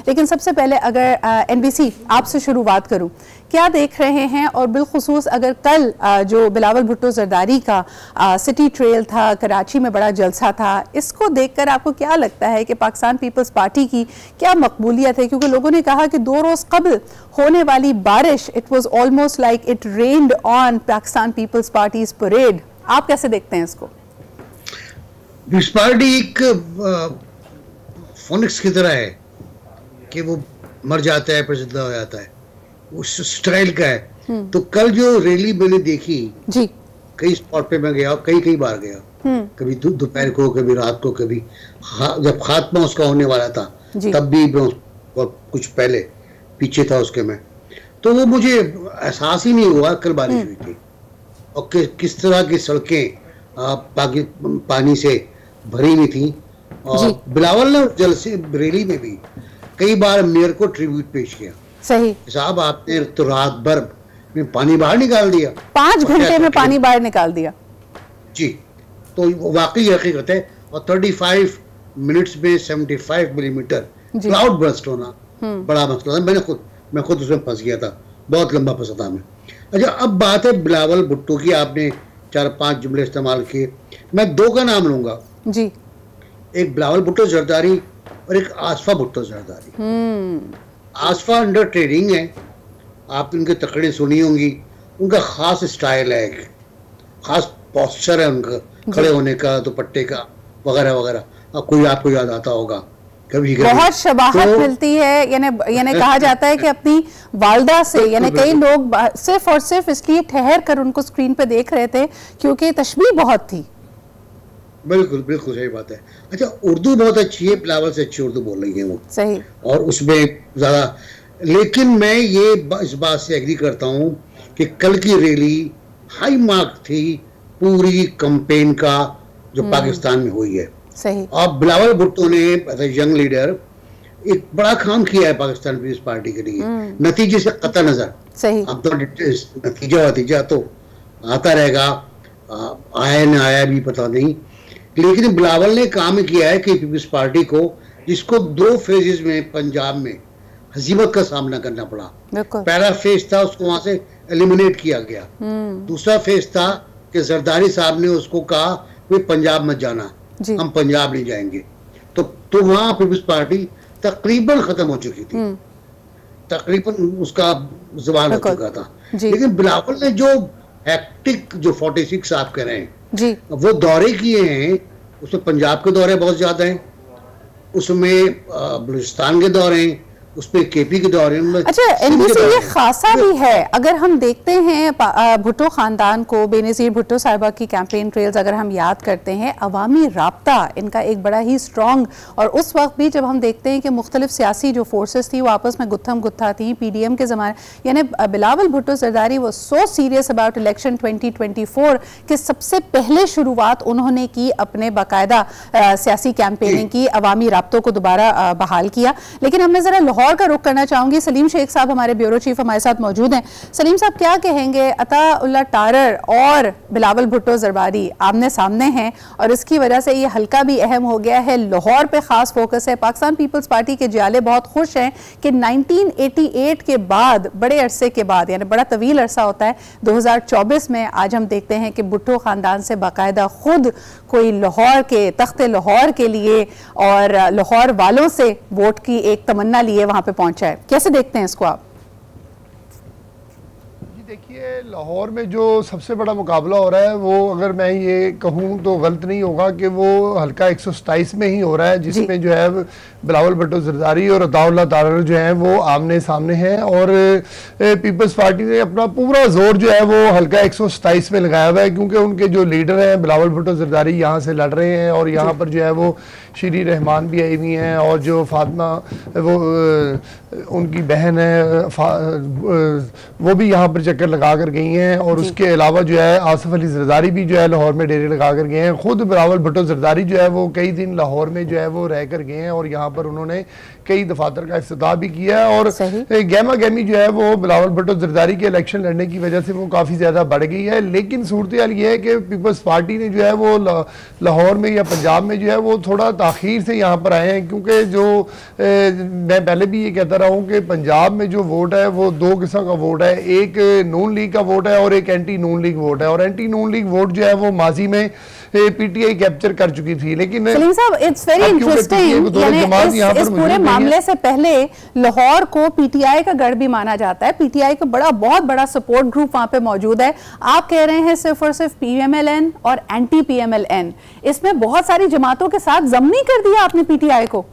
लेकिन सबसे पहले अगर NBC आपसे शुरुआत करूं, क्या देख रहे हैं? और बिलखुसूस अगर कल जो बिलावल भुट्टो जरदारी का सिटी ट्रेल था, कराची में बड़ा जलसा था, इसको देखकर आपको क्या लगता है कि पाकिस्तान पीपल्स पार्टी की क्या मकबूलियत है? क्योंकि लोगों ने कहा कि 2 रोज़ कबल होने वाली बारिश, it was almost like it rained on Pakistan Peoples Party's parade. आप कैसे देखते हैं इसको? पीपल्स पार्टी एक फोनिक्स की तरह है कि वो मर जाता है फिर जिंदा हो जाता है, उस स्टाइल का है। तो कल जो रैली मैंने देखी जी, कई स्पॉट पे मैं गया, कई बार गया, कभी दोपहर को, कभी रात को, कभी जब खात्मा उसका होने वाला था तब भी कुछ पहले पीछे था उसके में, तो वो मुझे एहसास ही नहीं हुआ कल बारिश हुई थी और किस तरह की सड़कें पानी से भरी हुई थी। और बिलावल ने जलसे रैली में भी कई बार मेयर को ट्रिब्यूट पेश किया। सही साहब, आपने तो रात भर में पानी बाहर निकाल दिया, 5 घंटे में पानी बाहर निकाल दिया जी, तो वाकई हकीकत है। और 35 मिनट्स में 75 मिलीमीटर क्लाउड बर्स्ट होना बड़ा मसला था। मैं खुद उसमें फंस गया था, बहुत लंबा फंसा था मैं। अच्छा, अब बात है बिलावल भुट्टो की, आपने 4-5 जुमले इस्तेमाल किए, मैं 2 का नाम लूंगा जी, एक बिलावल भुट्टो जरदारी और एक आसफा भुट्टो जरदारी। आसफा अंडर ट्रेनिंग है, आप उनके तकड़े सुनी होंगी, उनका खास स्टाइल है, खास पोस्चर है उनका खड़े होने का, दुपट्टे का वगैरह वगैरह। कोई आपको याद आता होगा कभी बहुत शबाहत तो मिलती है, यानी कहा जाता है कि अपनी वालदा से, यानी कई लोग सिर्फ और सिर्फ इसलिए ठहर कर उनको स्क्रीन पे देख रहे थे क्योंकि तशबीह बहुत थी। बिल्कुल बिल्कुल सही बात है। अच्छा, उर्दू बहुत अच्छी है, बिलावल से अच्छी उर्दू बोल रही है वो, सही, और उसमें ज्यादा। लेकिन मैं ये इस बात से एग्री करता हूँ कि कल की रैली हाई मार्क थी पूरी कैंपेन का जो पाकिस्तान में हुई है। सही। और बिलावल भुट्टो ने एज ए यंग लीडर एक बड़ा काम किया है पाकिस्तान पीपल्स पार्टी के लिए, नतीजे से कतई नजर। सही। अब तो नतीजा तो आता रहेगा, आया न आया भी पता नहीं, लेकिन बिलावल ने काम किया है कि पीपल्स पार्टी को, जिसको 2 फेजेस में पंजाब में हजीमत का सामना करना पड़ा। पहला फेज था उसको वहां से एलिमिनेट किया गया, दूसरा फेज था कि जरदारी साहब ने उसको कहा वे पंजाब मत जाना, हम पंजाब नहीं जाएंगे, तो वहां पीपल्स पार्टी तकरीबन खत्म हो चुकी थी, तकरीबन उसका जुबान हो चुका था। लेकिन बिलावल ने जो हैक्टिक, जो 46 आप कह रहे हैं जी, वो दौरे किए हैं, उसमें पंजाब के दौरे बहुत ज्यादा हैं, उसमें बलूचिस्तान के दौरे हैं, उसमें केपी के दौरे में। अच्छा, NBC ये खासा भी है। अगर हम देखते हैं भुट्टो खानदान को, बेनज़ीर भुट्टो साहिबा की कैंपेन ट्रेल्स अगर हम याद करते हैं, अवामी राब्ता इनका एक बड़ा ही स्ट्रॉन्ग, और उस वक्त भी जब हम देखते हैं कि मुख्तलिफ सियासी जो फोर्सेस थी वो आपस में गुत्थम गुत्था थी, PDM के ज़माने, यानी बिलावल भुट्टो जरदारी वो सो सीरियस अबाउट इलेक्शन 2024 कि सबसे पहले शुरुआत उन्होंने की अपने बाकायदा सियासी कैंपेनिंग की, अवामी राब्तों को दोबारा बहाल किया। लेकिन अब मैं ज़रा लाहौर का रुख करना चाहूंगी। सलीम शेख साहब हमारे ब्यूरो चीफ हमारे साथ मौजूद हैं। सलीम साहब, क्या कहेंगे? अताउल्लाह टारर और बिलावल भुट्टो जरदारी आमने सामने हैं और इसकी वजह से ये हल्का भी अहम हो गया है, लाहौर पे खास फोकस है। पाकिस्तान पीपल्स पार्टी के जियाले बहुत खुश हैं कि 1988 के बाद, बड़े अरसे के बाद, यानी बड़ा तवील अरसा होता है, 2024 में आज हम देखते हैं कि भुट्टो खानदान से बाकायदा खुद कोई लाहौर के, तख्ते लाहौर के लिए और लाहौर वालों से वोट की एक तमन्ना लिए वहां पे पहुंचा है। कैसे देखते हैं इसको आप? जी देखिए, लाहौर में जो सबसे बड़ा मुकाबला हो रहा है वो, अगर मैं ये कहूँ तो गलत नहीं होगा कि वो हल्का 127 में ही हो रहा है, जिसमें जो है बिलावल भुट्टो जरदारी और अताउल्लाह टारर जो है वो आमने सामने हैं, और पीपल्स पार्टी ने अपना पूरा जोर जो है वो हल्का 127 में लगाया हुआ है, क्योंकि उनके जो लीडर हैं बिलावल भुट्टो जरदारी यहाँ से लड़ रहे हैं, और यहाँ पर जो है वो श्री रहमान भी आई हुई हैं, और जो फातिमा वो उनकी बहन है वो भी यहाँ पर चक्कर चक्कर लगा कर गई हैं, और उसके अलावा जो है आसिफ अली जरदारी भी जो है लाहौर में डेरे लगा कर गए हैं। खुद बिलावल भुट्टो जरदारी जो है वो कई दिन लाहौर में जो है वो रह कर गए हैं, और यहाँ पर उन्होंने कई दफातर का इफ्तिताह भी किया है। और गहमा गहमी जो है वो बिलावल भुट्टो जरदारी के इलेक्शन लड़ने की वजह से वो काफ़ी ज़्यादा बढ़ गई है। लेकिन सूरत हाल ये है कि पीपल्स पार्टी ने जो है वो लाहौर में या पंजाब में जो है वो थोड़ा ताखीर से यहाँ पर आए हैं, क्योंकि जो मैं पहले भी ये कहता रहा हूँ कि पंजाब में जो वोट है वो दो किस्म का वोट है, एक नून लीग का वोट है और एक एंटी नून लीग वोट है। और एंटी नून लीग वोट जो है वो माजी में पीटीआई कैप्चर कर चुकी थी। लेकिन इट्स वेरी इंटरेस्टिंग, इस पूरे मामले से पहले लाहौर को पीटीआई का गढ़ भी माना जाता है। पीटीआई का बहुत बड़ा सपोर्ट ग्रुप वहां पे मौजूद है। आप कह रहे हैं सिर्फ और सिर्फ पीएमएलएन और एंटी पीएमएलएन, इसमें बहुत सारी जमातों के साथ जमनी कर दिया आपने पीटीआई को।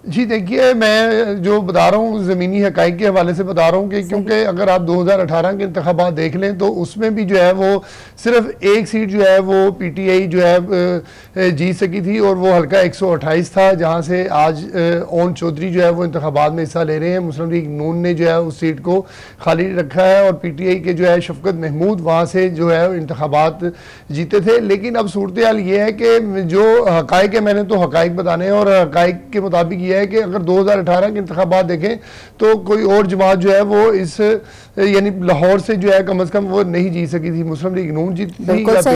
जी देखिए, मैं जो बता रहा हूँ ज़मीनी हक़ाइक़ के हवाले से बता रहा हूँ कि क्योंकि अगर आप 2018 के इंतख़ाबात देख लें तो उसमें भी जो है वो सिर्फ एक सीट जो है वो पीटीआई जो है जीत सकी थी, और वो हल्का 128 था, जहाँ से आज ओन चौधरी जो है वो इंतख़ाबात में हिस्सा ले रहे हैं। मुस्लिम लीग नून ने जो है उस सीट को खाली रखा है, और पीटीआई के जो है शफकत महमूद वहाँ से जो है इंतख़ाबात जीते थे। लेकिन अब सूरत हाल ये है कि जो हक़ाइक़ है, मैंने तो हक़ाइक़ बताने हैं, और हक़ाइक़ के मुताबिक है कि अगर 2018 के इंतखाबात देखें तो कोई और जमात जो है वो इस यानी लाहौर से जो है कम से कम वो नहीं जीत सकी थी। मुस्लिम लीग नून जीती थी।